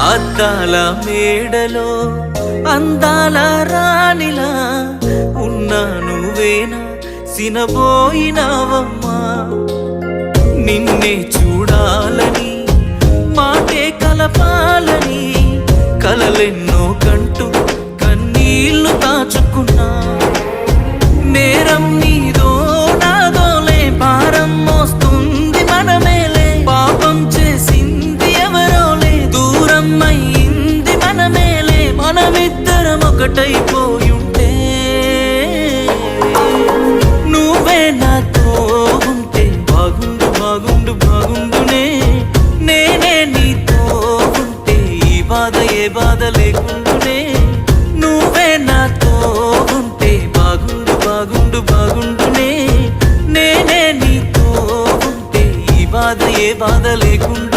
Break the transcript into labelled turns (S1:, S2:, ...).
S1: అద్దాల మేడలో అందాల రాణిలా ఉన్నా నువ్వేనా సినబోయినావమ్మా నిన్నే చూడాలని మాటే కలపాలని కలలెన్నో కంటూ కన్నీళ్లు దాచుకున్నా నేరం నీదో నాదోలే భారం మోస్తుంది మనమేలే పాపం చేసింది ఎవరోలే దూరం అయ్యింది మనమేలే మనమిద్దరం ఒకటైపోయుంటే నువ్వే నాతో ఉంటే బాగుండు బాగుండు బాగుండునే నేనే నీతో ఉంటే ఈ బాధ ఏ బాధ లేకుండునే నువ్వే నాతో ఉంటే బాగుండు బాగుండు బాగుండునే నేనే నీతో ఉంటే ఈ బాధ ఏ బాధ లేకుండా